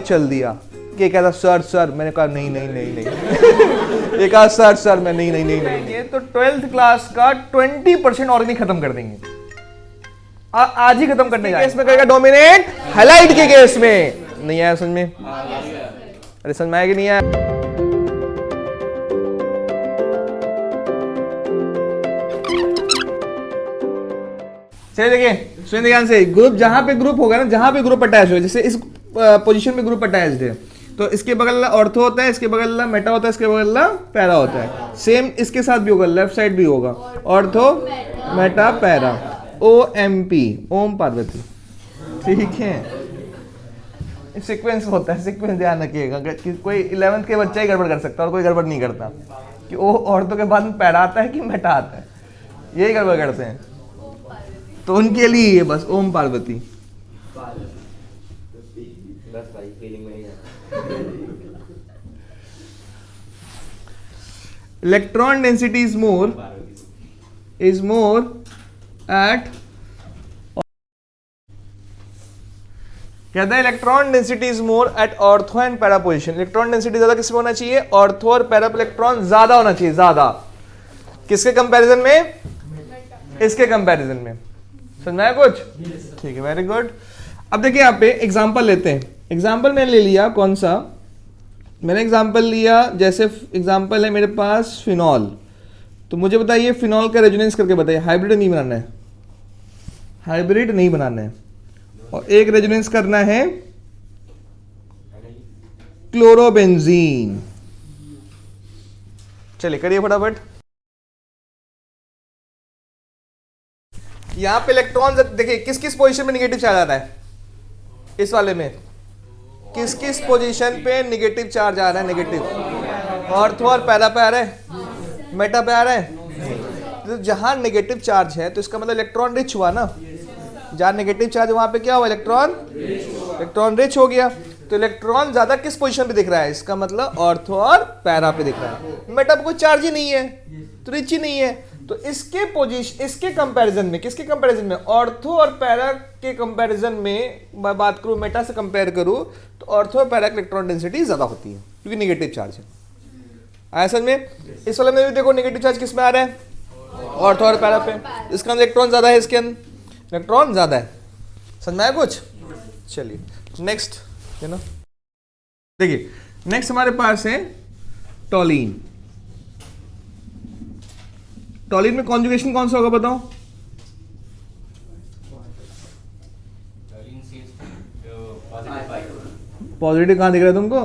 चल दिया कि कहता सर सर, मैंने कहा नहीं नहीं नहीं नहीं ये कहा सर सर, मैं नहीं नहीं नहीं नहीं। तो 12th क्लास का 20% ऑर्गेनिक खत्म कर देंगे, आज ही खत्म करने जाएंगे। केस में करेगा डोमिनेट हैलाइड के केस में। नहीं आया समझ में? अरे समझ में आया कि नहीं आया? चलिए देखिए सुनिए ध्यान से, ग्रुप जहां पे ग्रुप होगा ना, जहां पे ग्रुप अटैच हो, जैसे इस पोजीशन में ग्रुप अटैच्ड है तो इसके बगल ऑर्थो होता है, इसके बगल मेटा होता है, इसके बगल पैरा होता है। सेम इसके साथ भी होगा, लेफ्ट साइड भी होगा, ऑर्थो मेटा पैरा, OMP ओम पार्वती। ठीक है, सीक्वेंस होता है, सीक्वेंस ध्यान रखिएगा कि कोई 11th के बच्चा ही गड़बड़ कर सकता है और कोई गड़बड़ नहीं करता कि वो ऑर्थो के बाद में पैरा आता है कि मेटा आता है, यही गड़बड़ करते हैं। तो उनके लिए ये बस Om Parvati. Electron density is more at, कहता है electron density is more at ortho and para position. Electron density ज्यादा किसमें होना चाहिए? ऑर्थो और पैरा पे इलेक्ट्रॉन ज्यादा होना चाहिए, ज्यादा। किसके कंपैरिजन में? इसके कंपैरिजन में। समझ में आया कुछ? ठीक है, वेरी गुड। अब देखिए यहाँ पे एग्जाम्पल लेते हैं। एग्जाम्पल मैंने ले लिया, कौन सा मैंने एग्जाम्पल लिया? जैसे एग्जाम्पल है मेरे पास फिनॉल। तो मुझे बताइए फिनॉल का रेजोनेंस करके बताइए। हाइब्रिड नहीं बनाना है, हाइब्रिड नहीं बनाना है, और एक रेजोनेंस करना है क्लोरोबेंजीन। चलिए करिए फटाफट। यहां पे इलेक्ट्रॉन देखिए किस किस पोजीशन में निगेटिव चार्ज आ रहा है। इस वाले में किस किस पोजीशन पे निगेटिव चार्ज आ रहा है? नेगेटिव। ऑर्थो और पैरा पे आ रहा है, मेटा पे आ रहा है। तो जहां नेगेटिव चार्ज है तो इसका मतलब इलेक्ट्रॉन रिच हुआ ना। जहां नेगेटिव चार्ज वहां पे क्या हुआ? इलेक्ट्रॉन रिच हो गया। तो इलेक्ट्रॉन ज्यादा किस पोजीशन पे दिख रहा है? इसका मतलब ऑर्थो और पैरा पे दिख रहा है। मेटा पे कोई चार्ज ही नहीं है तो रिच ही नहीं है। तो इसके पोजीशन, इसके कंपैरिजन में, किसके कंपैरिजन में? ऑर्थो और पैरा के कंपैरिजन में मैं बात करूं, मेटा से कंपेयर करूं तो ऑर्थो और पैरा की इलेक्ट्रॉन डेंसिटी ज्यादा होती है क्योंकि नेगेटिव चार्ज है। आया समझ में? इस वाले में भी देखो नेगेटिव चार्ज किस में आ रहा है? ऑर्थो और पैरा पे। इसका इलेक्ट्रॉन ज्यादा है, इसके अंदर इलेक्ट्रॉन ज्यादा है। समझ में आया कुछ? चलिए नेक्स्ट है ना, देखिए नेक्स्ट हमारे पास है टॉलीन। टॉलीन में कॉन्जुगेशन कौन सा होगा बताओ? पॉजिटिव कहां दिख रहा है तुमको?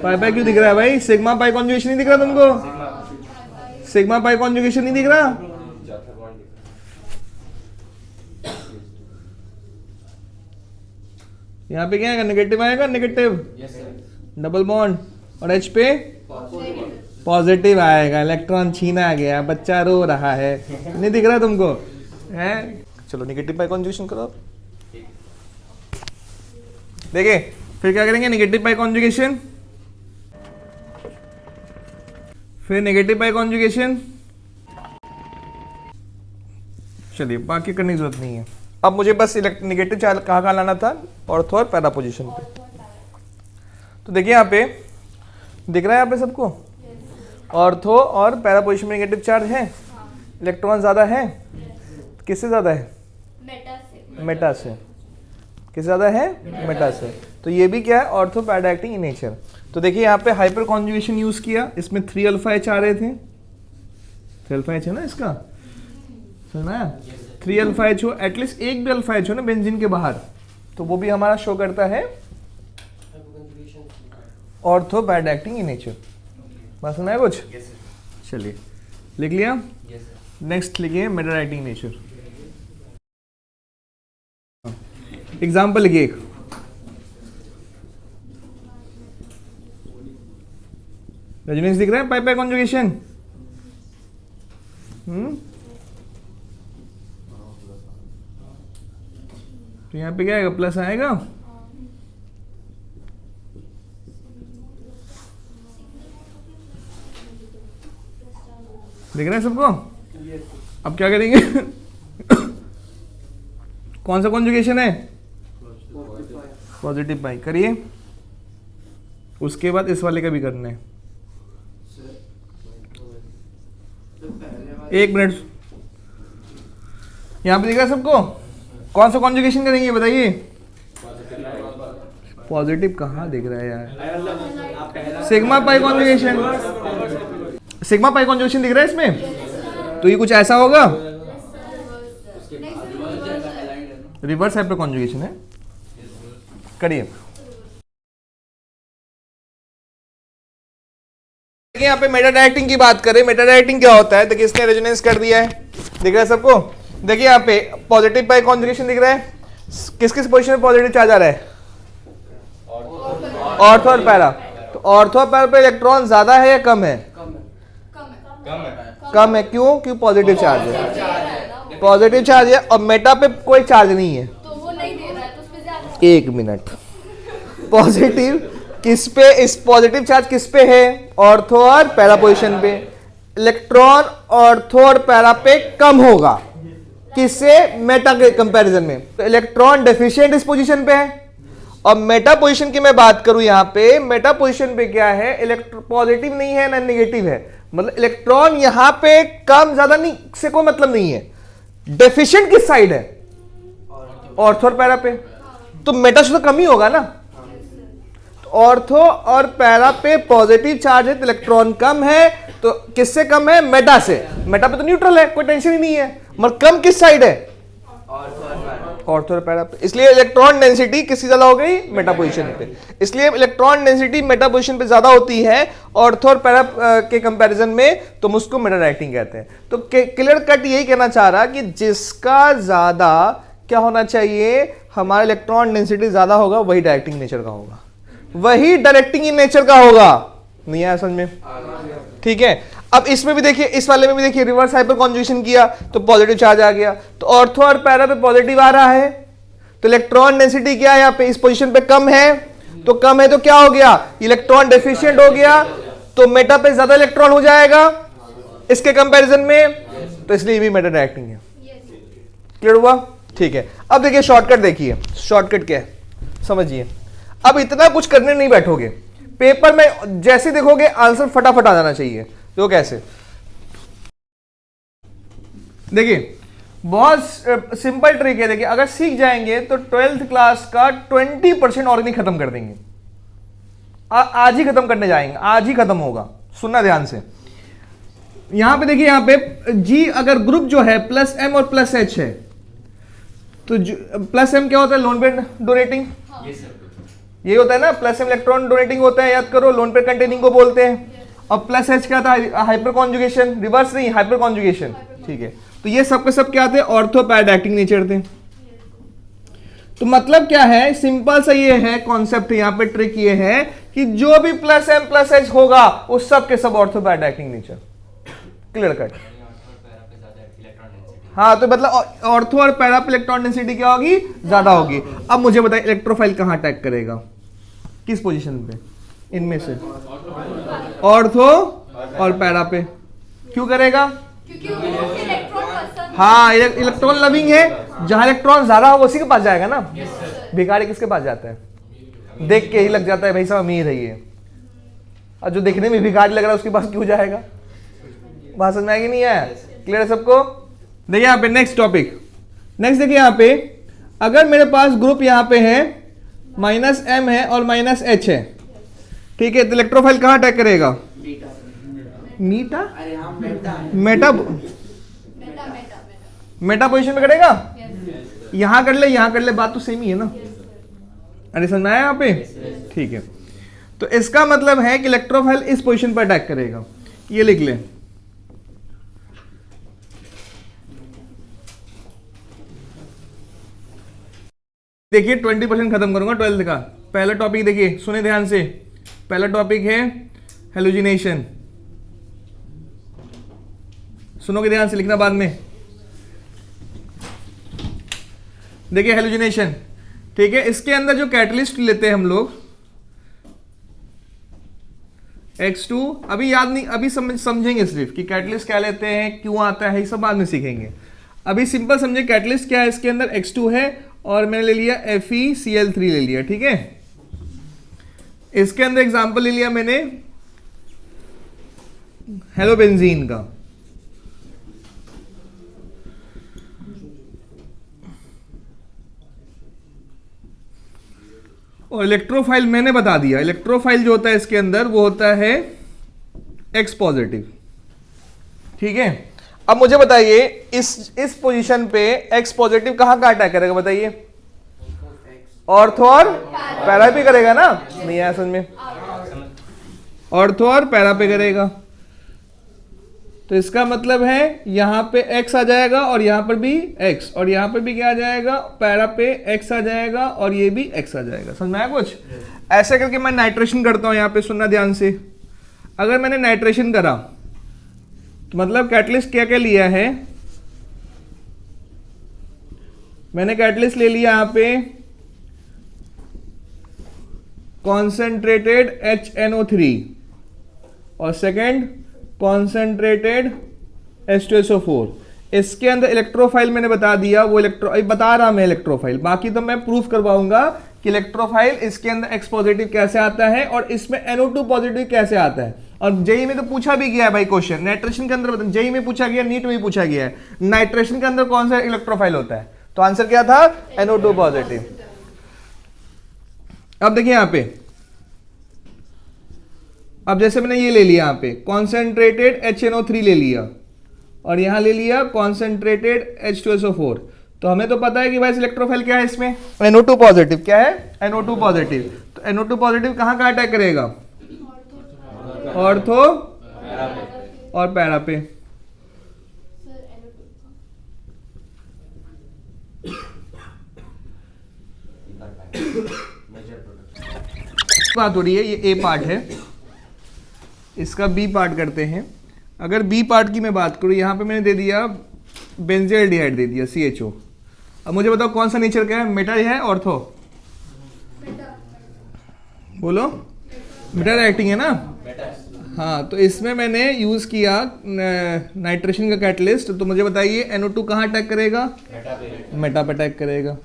पाई पाई क्यों दिख रहा है भाई? सिग्मा पाई कॉन्जुगेशन नहीं दिख रहा तुमको? सिग्मा पाई कॉन्जुगेशन नहीं दिख रहा? यहां पे क्या आएगा? नेगेटिव आएगा, नेगेटिव डबल बॉन्ड, और H पे पॉजिटिव आएगा। इलेक्ट्रॉन छीना गया, बच्चा रो रहा है, नहीं दिख रहा तुमको? है? चलो नेगेटिव पाई कॉन्जुगेशन करो। देखिए फिर क्या करेंगे? नेगेटिव पाई कॉन्जुगेशन, फिर नेगेटिव पाई कॉन्जुगेशन। चलिए बाकी करने की जरूरत नहीं है। अब मुझे बस नेगेटिव चार्ज कहाँ लाना था? ऑर्थो और पैरा पोजीशन पे। तो देखिए यहाँ पे दिख रहा है यहाँ पे सबको, ऑर्थो और पैरा पोजीशन में नेगेटिव चार्ज है, इलेक्ट्रॉन ज्यादा है। किससे ज्यादा है? मेटा से। किससे ज्यादा है? मेटा से। तो ये भी क्या है? Ortho para acting in nature. तो देखिए यहाँ पे हाइपर कॉन्जुगेशन यूज किया, इसमें 3 अल्फा H आ रहे थे। 3 अल्फा H है ना इसका, सुना? 3 अल्फा H हो, एटलीस्ट एक भी अल्फा H हो ना बेंजीन के बाहर, तो वो भी हमारा शो करता है ortho para acting in nature. बात सुना है कुछ? चलिए लिख लिया। नेक्स्ट लिखिए Meta acting in nature. Example लिखिए एक। रेजोनेंस दिख रहा है? पाई पाई कॉन्जुगेशन। तो यहाँ पे क्या आएगा? प्लस आएगा। दिख रहा है सबको? अब क्या करेंगे? कौन सा कॉन्जुगेशन है? पॉजिटिव बाई करिए, उसके बाद इस वाले का भी करना है। 1 मिनट, यहां पे दिख रहा है सबको? कौन सा कॉन्जुगेशन करेंगे बताइए? पॉजिटिव कहाँ दिख रहा है यार? Sigma pi conjugation, sigma pi conjugation दिख रहा है इसमें? तो ये कुछ ऐसा होगा, रिवर्स हाइपर कॉन्जुगेशन है। करिए, यहाँ पे मेटा डायरेक्टिंग की बात करें, मेटा डायरेक्टिंग क्या होता है? देखिए इसने रेजोनेंस कर दिया है, दिख रहा है सबको? देखिए यहाँ पे पॉजिटिव पाई कॉन्जुगेशन दिख रहा है, किस किस पोजीशन में पॉजिटिव चार्ज आ रहा है? ऑर्थो और पैरा। तो ऑर्थो और पैरा पे इलेक्ट्रॉन ज्यादा है या कम है? कम है। क्यों? क्यों? पॉजिटिव चार्ज है, पॉजिटिव चार्ज है, और मेटा पे कोई चार्ज नहीं है, तो वो नहीं दे रहा है, तो उस पे ज्यादा। 1 मिनट, पॉजिटिव किस पे, इस पॉजिटिव चार्ज किस पे है? ऑर्थो और पैरा पोजीशन पे। इलेक्ट्रॉन ऑर्थो और पैरा पे कम होगा, किससे? मेटा के कंपैरिजन में। तो इलेक्ट्रॉन डेफिशिएंट इस पोजीशन पे है, और मेटा पोजीशन की मैं बात करूं यहां पे, मेटा पोजीशन पे क्या है? इलेक्ट्रो पॉजिटिव नहीं है ना नेगेटिव है, मतलब इलेक्ट्रॉन यहां पे कम ज्यादा नहीं से कोई मतलब नहीं है। डेफिशिएंट किस साइड है? ऑर्थो और पैरा पे। तो मेटा से तो कम ही होगा ना। तो ऑर्थो और पैरा पे पॉजिटिव चार्ज है, तो इलेक्ट्रॉन कम है, तो किससे कम है? मेटा से। मेटा पे तो न्यूट्रल है, कोई टेंशन ही नहीं है, मगर कम किस साइड है? ऑर्थो और पैरा पे। इसलिए इलेक्ट्रॉन डेंसिटी किसकी ज्यादा हो गई? मेटा पोजीशन पे। इसलिए इलेक्ट्रॉन डेंसिटी मेटा पोजीशन पे ज्यादा होती है ऑर्थो और पैरा के कंपैरिजन में, तो हम उसको मेटा डायरेक्टिंग कहते हैं। तो क्लियर कट यही कहना चाह रहा कि जिसका ज्यादा क्या होना चाहिए? हमारा इलेक्ट्रॉन डेंसिटी ज्यादा होगा, वही डायरेक्टिंग नेचर का होगा, वही डायरेक्टिंग इन नेचर का होगा। नहीं आया समझ में? ठीक है। अब इसमें भी देखिए, इस वाले में भी देखिए, रिवर्स हाइपर कॉन्जुगेशन किया तो पॉजिटिव चार्ज आ गया, तो ऑर्थो और पैरा पे पॉजिटिव आ रहा है, तो इलेक्ट्रॉन डेंसिटी क्या है यहाँ पे? इस पोजीशन पे कम है, तो कम है तो क्या हो गया? इलेक्ट्रॉन डेफिशिएंट हो गया, तो मेटा पे ज्यादा इलेक्ट्रॉन हो जाएगा इसके कंपैरिजन में, तो इसलिए भी मेटा डायरेक्टिंग है। क्लियर हुआ? ठीक है। अब देखिए शॉर्टकट, देखिए शॉर्टकट क्या है समझिए। अब इतना कुछ करने नहीं बैठोगे, पेपर में जैसे देखोगे आंसर फटाफट आ जाना चाहिए। तो कैसे? देखिए बहुत सिंपल ट्रिक है। देखिए अगर सीख जाएंगे तो 12th क्लास का 20% ऑर्गेनिक खत्म कर देंगे। आज ही खत्म करने जाएंगे, आज ही खत्म होगा। सुनना ध्यान से। यहां पे देखिए, यहां पे जी अगर ग्रुप जो है +M और +H है, तो +M क्या होता है? Lone pair donating. ये होता है ना, +M इलेक्ट्रॉन डोनेटिंग होता है, याद करो, लोन पेयर कंटेनिंग को बोलते हैं। और +H क्या था? हाइपर कॉन्जुगेशन, रिवर्स नहीं, हाइपर कॉन्जुगेशन। ठीक है, तो ये सब के सब क्या थे? ऑर्थो पैरा डायरेक्टिंग नेचर थे। तो मतलब क्या है? सिंपल सा ये है कॉन्सेप्ट, यहाँ पे ट्रिक ये है कि जो भी +M +H होगा उस सब के सब ortho para directing nature. Clear cut? हाँ, तो मतलब ऑर्थो और पैरा पे इलेक्ट्रॉन डेंसिटी क्या होगी? ज्यादा होगी। अब मुझे बताइए इलेक्ट्रोफाइल कहाँ अटैक करेगा? किस पोजीशन पे? इनमें से ऑर्थो और पैरा पे। क्यों करेगा? क्योंकि इलेक्ट्रॉन पसंद। हाँ, इलेक्ट्रॉन लविंग है, जहां इलेक्ट्रॉन ज्यादा हो उसी के पास जाएगा ना। भिखारी किसके पास जाता है? देख के ही लग जाता है भाई साहब अमीर है ये, और जो देखने में भिखारी लग रहा है उसके पास क्यों जाएगा? बात समझ में आएगी? नहीं है? क्लियर है सबको? देखिए यहाँ पे नेक्स्ट टॉपिक। नेक्स्ट देखिए यहाँ पे, अगर मेरे पास ग्रुप यहाँ पे है -M है और -H है, ठीक है, तो इलेक्ट्रोफाइल कहाँ अटैक करेगा? मीटा मेटा मेटा पोजीशन में करेगा। यहां कर ले, यहां कर ले, बात तो सेम ही है ना। अरे समझ में आया यहाँ पे? ठीक है, तो इसका मतलब है कि इलेक्ट्रोफाइल इस पोजीशन पर अटैक करेगा। ये लिख ले। देखिए 20% खत्म करूंगा 12th का। पहला टॉपिक देखिए, सुने ध्यान से। पहला टॉपिक है हेलुजिनेशन। सुनोगे ध्यान से, लिखना बाद में। देखिए हेलुजिनेशन, ठीक है, इसके अंदर जो कैटलिस्ट लेते हैं हम लोग X2, अभी याद नहीं, अभी समझेंगे सिर्फ कि कैटलिस्ट क्या लेते हैं, क्यों आता है, ये सब बाद में सीखेंगे। अभी सिंपल समझे कैटलिस्ट क्या है। इसके अंदर X2 है और मैंने ले लिया FeCl3 ले लिया, ठीक है। इसके अंदर एग्जांपल ले लिया मैंने हेलोबेंजीन का, और इलेक्ट्रोफाइल मैंने बता दिया, इलेक्ट्रोफाइल जो होता है इसके अंदर वो होता है X पॉजिटिव, ठीक है। अब मुझे बताइए इस पोजीशन पे X पॉजिटिव कहां कहां अटैक करेगा बताइए? ऑर्थो और पैरा पे करेगा ना, नहीं आया समझ में? ऑर्थो और पैरा पे करेगा, तो इसका मतलब है यहां पे X आ जाएगा और यहां पर भी X, और यहां पर भी क्या आ जाएगा? पैरा पे X आ जाएगा और ये भी X आ जाएगा। समझ में आया कुछ? ऐसे करके मैं नाइट्रेशन करता हूं, यहां पे सुनना ध्यान से। अगर मैंने नाइट्रेशन करा तो मतलब कैटलिस्ट क्या क्या लिया है? मैंने कैटलिस्ट ले लिया यहां पे कॉन्सेंट्रेटेड HNO3 और सेकेंड कॉन्सेंट्रेटेड H2SO4। इसके अंदर इलेक्ट्रोफाइल मैंने बता दिया, वो बता रहा मैं इलेक्ट्रोफाइल, बाकी तो मैं प्रूफ करवाऊंगा कि इलेक्ट्रोफाइल इसके अंदर X पॉजिटिव कैसे आता है और इसमें NO2 पॉजिटिव कैसे आता है। और जेई में तो पूछा भी गया है भाई क्वेश्चन, नाइट्रेशन के अंदर जेई में पूछा गया, नीट में भी पूछा गया है, नाइट्रेशन के अंदर कौन सा इलेक्ट्रोफाइल होता है? तो आंसर क्या था? NO2 positive. अब देखिए यहां पे, अब जैसे मैंने ये ले लिया यहां पे कॉन्सेंट्रेटेड HNO3 ले लिया और यहां ले लिया कॉन्सेंट्रेटेड H2SO4, तो हमें तो पता है कि भाई इलेक्ट्रोफाइल क्या है इसमें? NO2 positive. क्या है? NO2 positive. तो NO2 पॉजिटिव कहां कहां अटैक करेगा? ऑर्थो और पैरा पे। बात हो रही है, ये ए पार्ट है, इसका बी पार्ट करते हैं। अगर बी पार्ट की मैं बात करूं, यहां पे मैंने दे दिया बेंजील्डिहाइड दे दिया CHO। अब मुझे बताओ कौन सा नेचर का है? मेटा है ऑर्थो? बोलो, मेटा रिएक्टिंग है ना? हाँ, तो इसमें मैंने यूज किया नाइट्रेशन का कैटलिस्ट, तो मुझे बताइए NO2 कहाँ अटैक करेगा? मेटा पे अटैक करेगा।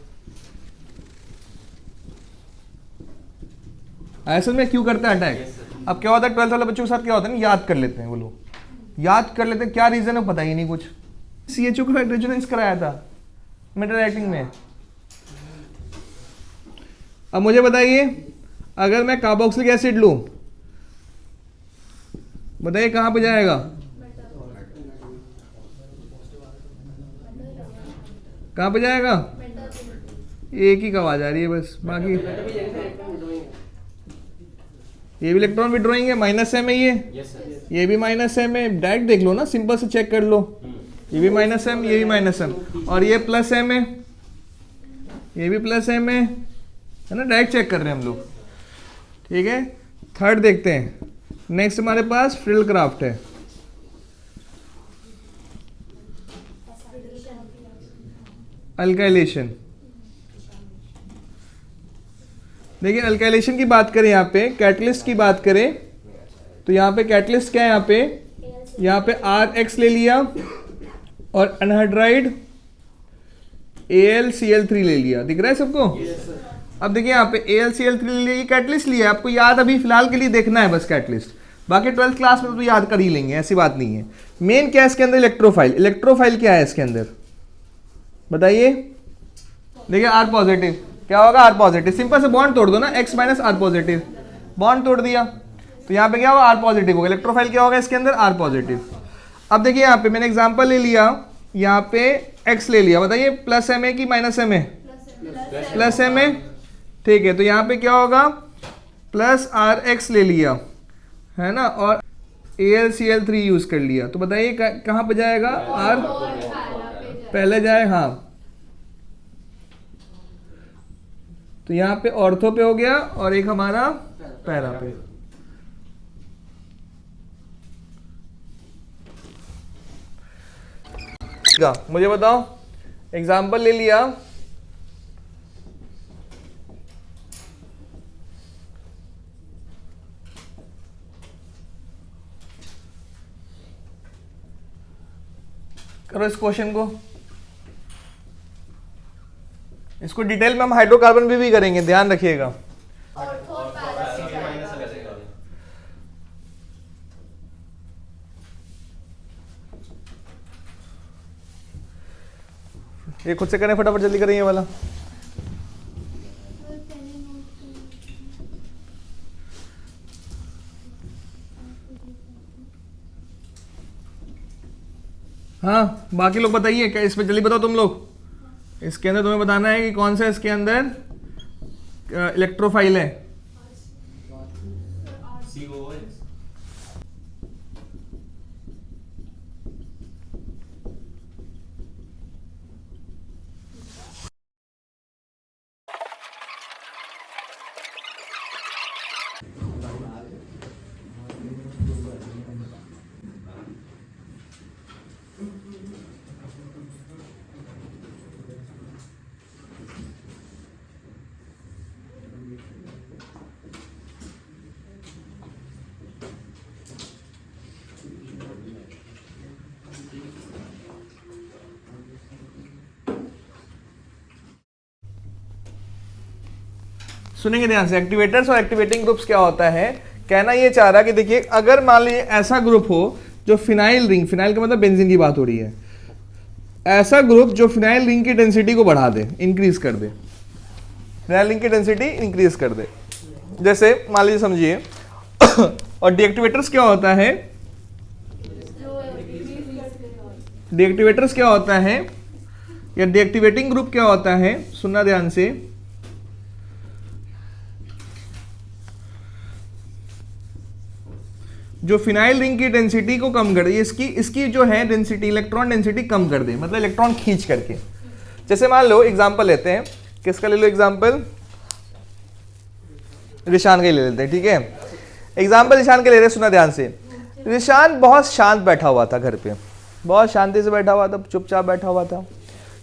ऐसे में क्यों करता है अटैक? अब क्या होता है 12th वाले बच्चों के साथ क्या होता है ना, याद कर लेते हैं, वो लोग याद कर लेते हैं, क्या रीजन है पता ही नहीं कुछ। CHO को रेजोनेंस कराया था मेटा रिएक्टिंग में। अब मुझे बताइए अगर मैं कार्बोक्सिलिक एसिड लूं, बताइए कहां पे जाएगा? कहां पे जाएगा? एक ही आवाज आ रही है बस, बाकी ये भी इलेक्ट्रॉन विड्रॉइंग है, -M है ये भी -M है, डायरेक्ट देख लो ना, सिंपल से चेक कर लो, ये भी -M, ये भी -M, और ये +M है, ये भी +M है ना, डायरेक्ट चेक कर रहे हैं हम लोग, ठीक है। थर्ड देखते हैं, नेक्स्ट हमारे पास फ्रिल क्राफ्ट है, अल्काइलेशन। देखिए अल्काइलेशन की बात करें, यहाँ पे कैटलिस्ट की बात करें तो यहाँ पे कैटलिस्ट क्या है? यहाँ पे RX ले लिया और अनहाइड्राइड AlCl3 ले लिया, दिख रहा है सबको? अब देखिए यहाँ पे AlCl3 ले लिया, ये कैटलिस्ट लिया, आपको याद अभी फिलहाल के लिए देखना है बस कैटलिस्ट, बाकी 12th क्लास में तो याद कर ही लेंगे, ऐसी बात नहीं है। मेन क्या है इसके अंदर? इलेक्ट्रोफाइल। इलेक्ट्रोफाइल क्या है इसके अंदर बताइए? देखिए R पॉजिटिव, क्या होगा? R पॉजिटिव, सिंपल से बॉन्ड तोड़ दो ना, X - R पॉजिटिव, बॉन्ड तोड़ दिया तो यहाँ पे क्या होगा? R पॉजिटिव होगा। इलेक्ट्रोफाइल क्या होगा इसके अंदर? R positive. अब देखिए यहाँ पे मैंने एग्जांपल ले लिया, यहाँ पे X ले लिया, बताइए +M की -M? +M, ठीक है, तो यहाँ पे क्या होगा? +RX ले लिया है ना, और AlCl3 यूज कर लिया, तो बताइए कहाँ पे जाएगा? R पहले जाए, हाँ, तो यहाँ पे ऑर्थो पे हो गया और एक हमारा पैरा पे। मुझे बताओ, एग्जाम्पल ले लिया, करो इस क्वेश्चन को, इसको डिटेल में हम हाइड्रोकार्बन भी करेंगे, ध्यान रखिएगा। ये खुद से करें, फटाफट जल्दी करें ये वाला। हाँ बाकी लोग बताइए, क्या इस पे जल्दी बताओ तुम लोग। इसके अंदर तुम्हें बताना है कि कौन सा इसके अंदर इलेक्ट्रोफाइल है। सुनेंगे ध्यान से, एक्टिवेटर्स और एक्टिवेटिंग ग्रुप्स क्या होता है। कहना ये चाह रहा कि देखिए, अगर मान लीजिए ऐसा ग्रुप हो जो फिनाइल रिंग, फिनाइल का मतलब बेंजीन की बात हो रही है, ऐसा ग्रुप जो फिनाइल रिंग की डेंसिटी को बढ़ा दे, इंक्रीज कर दे, फिनाइल रिंग की डेंसिटी इंक्रीज कर दे, जैसे मान लीजिए समझिए। और डीएक्टिवेटर्स क्या होता है, डीएक्टिवेटर्स क्या होता है या डीएक्टिवेटिंग ग्रुप क्या होता है, सुनना ध्यान से। जो फिनाइल रिंग की डेंसिटी को कम कर दे, इसकी जो है डेंसिटी, इलेक्ट्रॉन डेंसिटी कम कर दे, मतलब इलेक्ट्रॉन खींच करके। जैसे मान लो एग्जांपल लेते हैं, किसका ले लो एग्जांपल, रिशान का ही ले लेते हैं, ठीक है। एग्जांपल रिशान के ले रहे हैं, सुना ध्यान से। रिशान बहुत शांत बैठा हुआ था घर पे, बहुत शांति से बैठा हुआ था, चुपचाप बैठा हुआ था,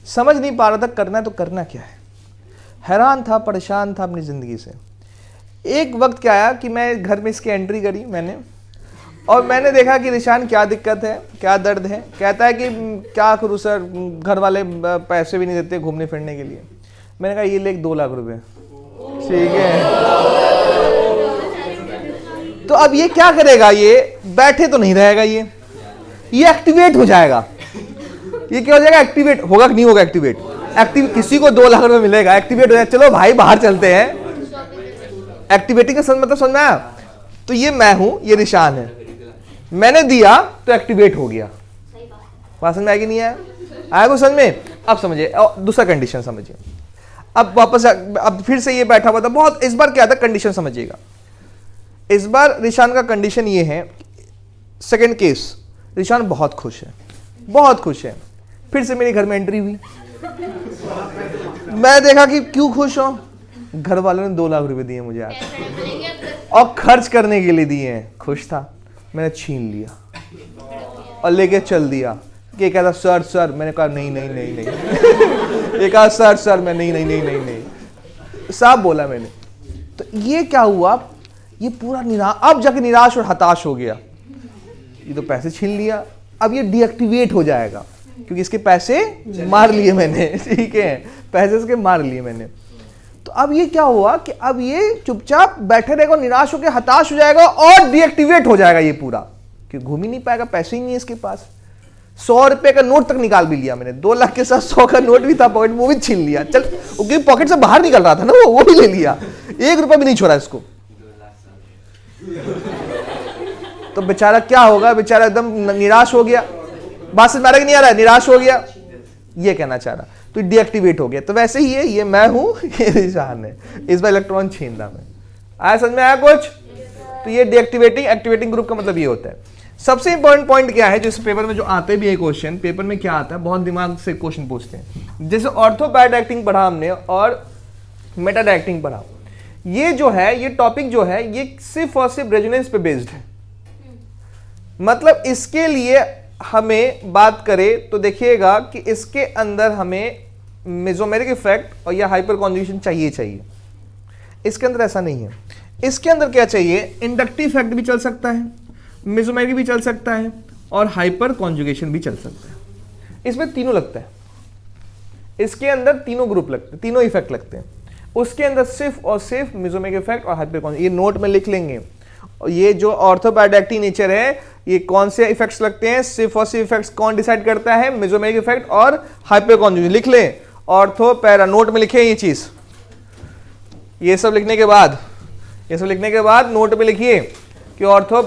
समझ नहीं पा रहा था करना है तो करना क्या है, हैरान था, परेशान था अपनी जिंदगी से। एक वक्त क्या आया कि मैं घर में इसकी एंट्री करी मैंने, और मैंने देखा कि रिशान क्या दिक्कत है, क्या दर्द है। कहता है कि क्या करूँ सर, घर वाले पैसे भी नहीं देते घूमने फिरने के लिए। मैंने कहा ये ले 2 लाख रुपए, ठीक है। तो अब ये क्या करेगा, ये बैठे तो नहीं रहेगा, ये एक्टिवेट हो जाएगा। ये क्या हो जाएगा, एक्टिवेट होगा कि नहीं होगा, एक्टिवेट। किसी को 2 लाख रुपए मिलेगा, एक्टिवेट हो जाएगा, चलो भाई बाहर चलते हैं। एक्टिवेटिंग का मतलब समझ में आया। तो ये मैं हूं, ये निशान है, मैंने दिया तो एक्टिवेट हो गया। बात समझ में आएगी, नहीं आया, आया कुछ समझ में। अब समझिए, दूसरा कंडीशन समझिए। अब वापस अब फिर से ये बैठा हुआ था बहुत, इस बार क्या था कंडीशन समझिएगा। इस बार निशान का कंडीशन ये है, सेकंड केस, निशान बहुत खुश है, बहुत खुश है। फिर से मेरे घर में एंट्री हुई, मैं देखा कि क्यों खुश हो, घर वालों ने 2 लाख रुपए दिए मुझे आज और खर्च करने के लिए दिए हैं। खुश था, मैंने छीन लिया और लेके चल दिया। ये कहता सर सर, मैंने कहा नहीं नहीं नहीं नहीं। ये कहा सर सर, मैं नहीं नहीं नहीं नहीं नहीं, साहब बोला मैंने। तो ये क्या हुआ, ये पूरा अब जाके निराश और हताश हो गया। ये तो पैसे छीन लिया, अब ये डीएक्टिवेट हो जाएगा क्योंकि इसके पैसे मार लिए मैंने, ठीक है, पैसे इसके मार लिए मैंने। तो अब ये क्या हुआ कि अब ये चुपचाप बैठे रहेगा, निराश होकर हताश हो जाएगा और डीएक्टिवेट हो जाएगा ये पूरा, कि घूम ही नहीं पाएगा, पैसे ही नहीं है इसके पास। 100 रुपए का नोट तक निकाल भी लिया मैंने, 2 लाख के साथ 100 का नोट भी था पॉकेट में, वो भी छीन लिया। चल, क्योंकि पॉकेट से बाहर निकल रहा था ना वो भी ले लिया, 1 रुपया भी नहीं छोड़ा इसको। तो बेचारा क्या होगा, बेचारा एकदम निराश हो गया। बात समझ में आ रहा है कि नहीं आ रहा है, निराश हो गया, ये कहना चाह रहा। तो डीएक्टिवेट हो गया। तो वैसे ही है, ये मैं हूं, ये निशान है, इस बार इलेक्ट्रॉन छीन रहा मैं। आया समझ में, आया कुछ। तो ये डीएक्टिवेटिंग एक्टिवेटिंग ग्रुप का मतलब ये होता है। सबसे इंपॉर्टेंट पॉइंट क्या है, जो इस पेपर में जो आते भी है क्वेश्चन, पेपर में क्या आता है, बहुत दिमाग से क्वेश्चन पूछते हैं। जैसे ऑर्थो पैराडाइरेक्टिंग पढ़ा हमने और मेटाडाइरेक्टिंग पढ़ा, ये जो है, ये टॉपिक जो है, ये सिर्फ और सिर्फ रेजोनेंस पे बेस्ड है। मतलब इसके लिए हमें बात करें तो देखिएगा कि इसके अंदर हमें मेसोमेरिक इफेक्ट और या हाइपर कॉन्जुगेशन चाहिए। इसके अंदर ऐसा नहीं है। इसके अंदर क्या चाहिए, इंडक्टिव इफेक्ट भी चल सकता है, मेसोमेरिक भी चल सकता है और हाइपर कॉन्जुगेशन भी चल सकता है। इसमें तीनों लगता है। इसके अंदर तीनों ग्रुप लगते हैं, तीनों इफेक्ट लगते हैं। उसके अंदर सिर्फ और सिर्फ मेसोमेरिक इफेक्ट और हाइपरकॉन्जुगेशन, ये नोट में लिख लेंगे। और ये जो ऑर्थोपैराडाक्टिक नेचर है, ये कौन से इफेक्ट्स लगते हैं, सिर्फ और सिर्फ इफेक्ट्स कौन डिसाइड करता है, मेसोमेरिक इफेक्ट और हाइपरकॉन्जुगेशन। लिख लें ऑर्थो पैरा, नोट में लिखे ये चीज। ये सब लिखने के बाद नोट में लिखिए कि ortho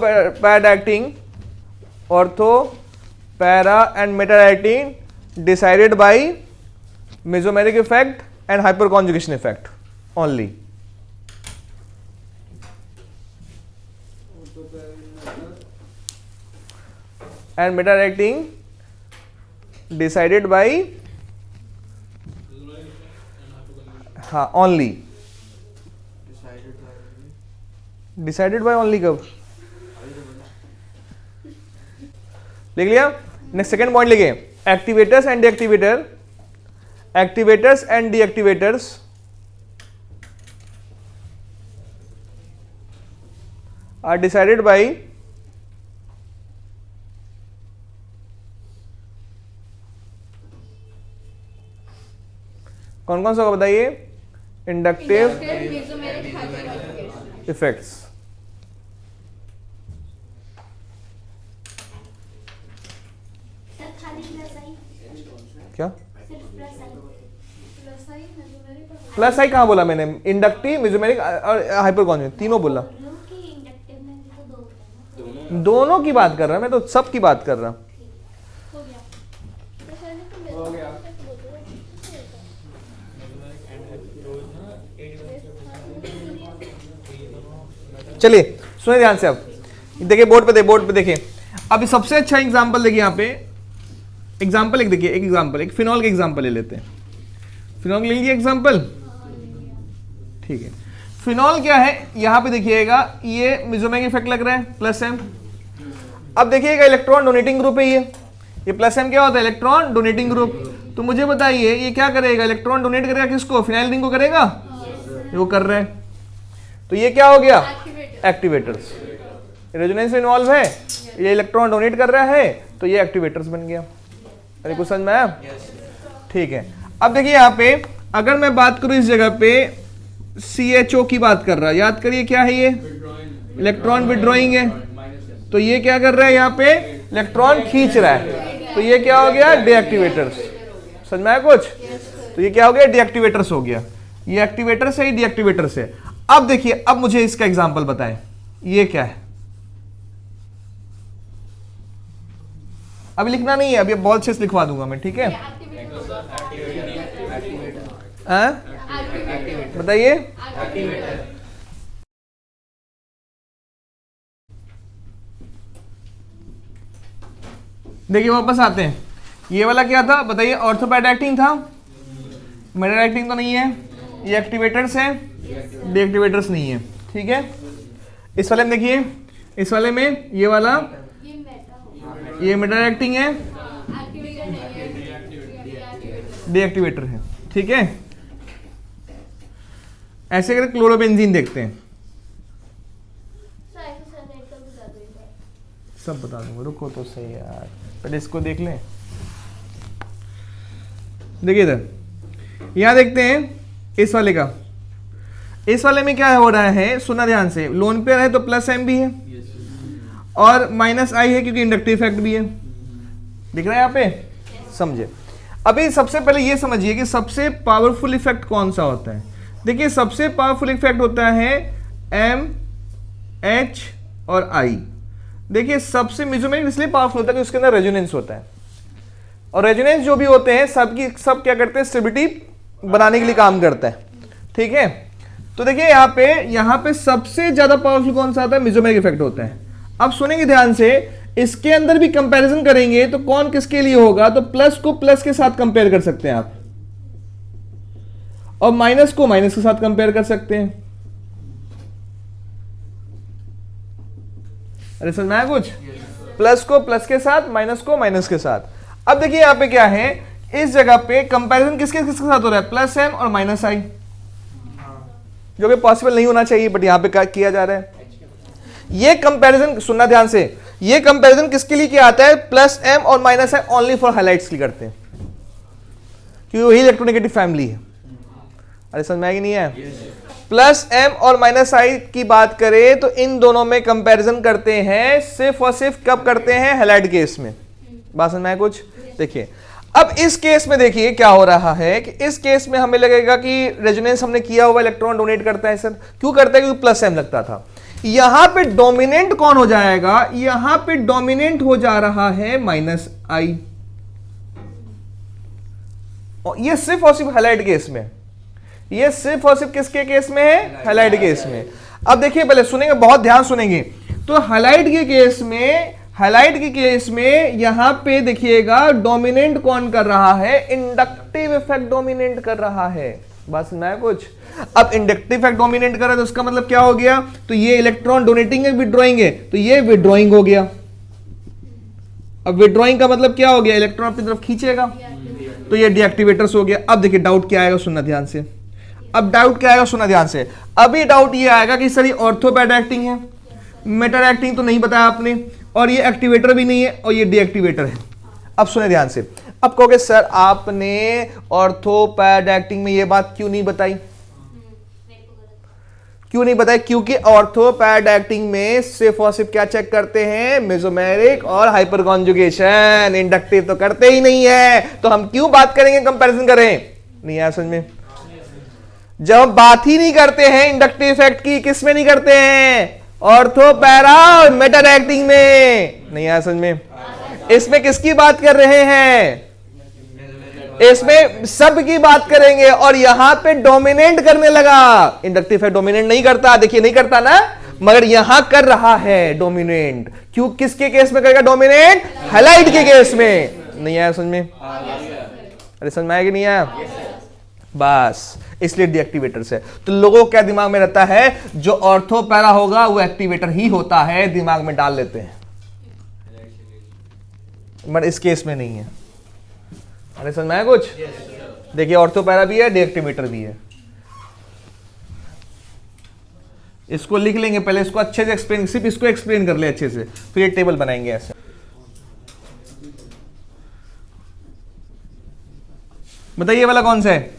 para and meta directing decided by mesomeric effect and hyperconjugation effect only. and meta-reacting decided by only decided by only कब लिख लिया। नेक्स्ट सेकेंड पॉइंट लिखे activators and deactivators are decided by कौन कौन सा होगा बताइए, इंडक्टिव इफेक्ट्स। क्या प्लस आई कहाँ बोला मैंने, इंडक्टिव मेसोमेरिक और हाइपरकॉन्जुगेशन तीनों बोला। दोनों की बात कर रहा मैं तो, सब की बात कर रहा। चलिए सुनिए ध्यान से, अब देखिए बोर्ड पे देखिए। अब सबसे अच्छा एग्जांपल देखिए, यहाँ पे एग्जांपल एक देखिए, एक फिनॉल का एग्जांपल ले लेते हैं। फिनॉल ले लीजिए एग्जांपल, ठीक है। फिनॉल क्या है, यहाँ पे देखिएगा ये मेसोमेरिक इफेक्ट लग रहा है प्लस एम। अब देखिएगा इलेक्ट्रॉन डोनेटिंग ग्रुप है ये प्लस एम क्या होता है, इलेक्ट्रॉन डोनेटिंग ग्रुप। तो मुझे बताइए ये क्या करेगा, इलेक्ट्रॉन डोनेट करेगा किसको, फिनाइल रिंग को करेगा, वो कर रहे हैं। तो ये क्या हो गया, एक्टिवेटर्स। रेजोनेंस में इन्वॉल्व है, ये इलेक्ट्रॉन डोनेट कर रहा है, तो ये एक्टिवेटर्स बन गया। अरे कुछ समझ में आया, ठीक है। अब देखिए यहाँ पे अगर मैं बात करूं इस जगह पे CHO की बात कर रहा है, याद करिए क्या है ये, इलेक्ट्रॉन विड्रॉइंग है। तो ये क्या कर रहा है, यहाँ पे इलेक्ट्रॉन खींच रहा है, तो ये क्या हो गया, डीएक्टिवेटर्स। समझ में आया कुछ, तो ये क्या हो गया, डीएक्टिवेटर्स हो गया। ये एक्टिवेटर्स है, ये डीएक्टिवेटर्स है। अब देखिए, अब मुझे इसका एग्जांपल बताएं, ये क्या है। अभी लिखना नहीं है, अभी बॉल से लिखवा दूंगा मैं, ठीक है। बताइए, देखिए वापस आते हैं। ये वाला क्या था बताइए, ऑर्थोपैडाक्टिन था, मेटाडाक्टिन तो नहीं है, ये एक्टिवेटर्स है, डीएक्टिवेटर्स नहीं है, ठीक है। इस वाले में देखिए, इस वाले में ये वाला ये मेटाडाक्टिन है, डीएक्टिवेटर है, ठीक है। ऐसे करके क्लोरोबेंजीन देखते हैं, सब बता दूंगा, रुको तो सही यार, पहले इसको देख लें। देखिए इधर, यहां देखते हैं इस वाले का। इस वाले में क्या हो रहा है, सुना ध्यान से, लोन पेयर है तो प्लस एम भी है और माइनस आई है क्योंकि इंडक्टिव इफेक्ट भी है, दिख रहा है यहाँ पे, समझे। अभी सबसे पहले ये समझिए कि सबसे पावरफुल इफेक्ट कौन सा होता है। देखिए सबसे पावरफुल इफेक्ट होता है एम, एच और आई। देखिए सबसे मेसोमेरिक इसलिए पावरफुल होता है कि उसके अंदर रेजोनेंस होता है, और रेजोनेंस जो भी होते हैं सब क्या करते हैं, स्टेबिलिटी बनाने के लिए काम करता है, ठीक है। तो देखिए यहाँ पे सबसे ज्यादा पावरफुल कौन सा आता है, मेसोमेरिक इफेक्ट होता है। अब सुनेंगे ध्यान से, इसके अंदर भी कंपैरिजन करेंगे तो कौन किसके लिए होगा, तो प्लस को प्लस के साथ कंपेयर कर सकते हैं आप, और माइनस को माइनस के साथ कंपेयर कर सकते हैं। अरे समझ में आया कुछ, प्लस को प्लस के साथ, माइनस को माइनस के साथ। अब देखिए यहाँ पे क्या है, इस जगह पे कंपैरिजन किसके किसके साथ हो रहा है, प्लस एम और माइनस आई, जो कि पॉसिबल नहीं होना चाहिए बट यहाँ पे किया जा रहा है। ये कंपैरिजन सुनना ध्यान से, ये कंपैरिजन किसके लिए किया आता है, प्लस एम और minus I only for highlights के लिए करते हैं, क्योंकि वही इलेक्ट्रोनेगेटिव फैमिली है। अरे समझ में आएगी नहीं है? प्लस एम और माइनस आई की बात करें तो इन दोनों में कंपैरिजन करते हैं सिर्फ और सिर्फ कब करते हैं? हैलाइड केस में। बात समझ में आए कुछ? देखिए अब इस केस में देखिए क्या हो रहा है कि इस केस में हमें लगेगा कि रेजोनेंस हमने किया हुआ इलेक्ट्रॉन डोनेट करता है सर। क्यों करता है? क्योंकि प्लस एम लगता था। यहां पे डोमिनेंट कौन हो जाएगा? यहां पे डोमिनेंट हो जा रहा है माइनस आई। ये सिर्फ और सिर्फ हैलाइड केस में, ये सिर्फ और सिर्फ किसके केस में है? हैलाइड केस में। अब देखिए पहले सुनेंगे, बहुत ध्यान सुनेंगे। तो हैलाइड के केस में, हैलाइड के केस में यहां पे देखिएगा डोमिनेंट कौन कर रहा है? इंडक्टिव इफेक्ट डोमिनेंट कर रहा है। बस ना कुछ। अब इंडक्टिव इफेक्ट डोमिनेंट कर रहा है तो उसका मतलब क्या हो गया? तो ये इलेक्ट्रॉन डोनेटिंग है, विड्रॉइंग है, तो ये विड्रॉइंग हो गया। अब विड्रॉइंग का मतलब क्या हो गया? इलेक्ट्रॉन अपनी तरफ खींचेगा, तो ये डीएक्टिवेटर्स हो गया। अब देखिए डाउट क्या आएगा, सुनना ध्यान से। अब डाउट क्या आएगा, सुनना ध्यान से। अभी डाउट ये आएगा कि सर ये ऑर्थो पैड एक्टिंग है, मेटल एक्टिंग तो नहीं बताया आपने, और ये एक्टिवेटर भी नहीं है, और ये डीएक्टिवेटर है। अब सुने ध्यान से। अब कहोगे सर आपने ऑर्थो पैड एक्टिंग में ये बात क्यों नहीं बताई? क्यों नहीं बताई? क्योंकि ऑर्थो पैड एक्टिंग में सिर्फ और सिर्फ क्या चेक करते हैं? मेसोमेरिक और हाइपर कॉन्जुगेशन। इंडक्टिव तो करते ही नहीं है, तो हम क्यों बात करेंगे, कंपैरिजन करें? नहीं आया समझ में? जब बात ही नहीं करते हैं इंडक्टिव इफेक्ट की, किस में नहीं करते हैं? ऑर्थो पैरा और मेटल एक्टिंग में। नहीं आया समझ में? इसमें किसकी बात कर रहे हैं? इसमें सब की बात करेंगे, और यहां पे डोमिनेंट करने लगा। इंडक्टिव इफेक्ट डोमिनेंट नहीं करता, देखिए नहीं करता ना, मगर यहां कर रहा है डोमिनेंट। क्यों? किसके केस में करेगा डोमिनेंट? हैलाइड के केस में। नहीं आया समझ में? अरे समझ में आया कि नहीं आया? बस इसलिए डीएक्टिवेटर से। तो लोगों को क्या दिमाग में रहता है? जो ऑर्थो पैरा होगा वो एक्टिवेटर ही होता है, दिमाग में डाल लेते हैं, बट इस केस में नहीं है। अरे समझ में आया कुछ? देखिए ऑर्थो पैरा भी है, डीएक्टिवेटर भी है। इसको लिख लेंगे पहले, इसको अच्छे से एक्सप्लेन, सिर्फ इसको एक्सप्लेन कर ले अच्छे से, फिर ये टेबल बनाएंगे ऐसे। बताइए वाला कौन सा है?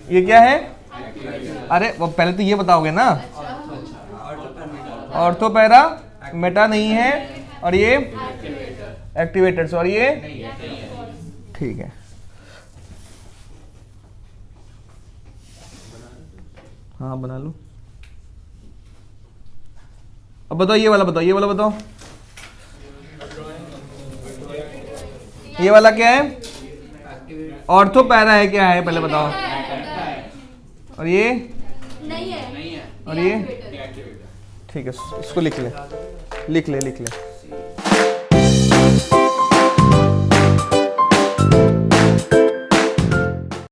ये क्या है? अरे वो पहले तो ये बताओगे ना। ऑर्थो पैरा मेटा नहीं है, और ये एक्टिवेटर्स, और ये ठीक है। हाँ बना लो। अब बताओ ये वाला बताओ, ये वाला बताओ, ये वाला क्या है? ऑर्थो पैरा है, क्या है पहले बताओ। और ये नहीं है, और ये ठीक है, इसको लिख ले, लिख ले, लिख ले।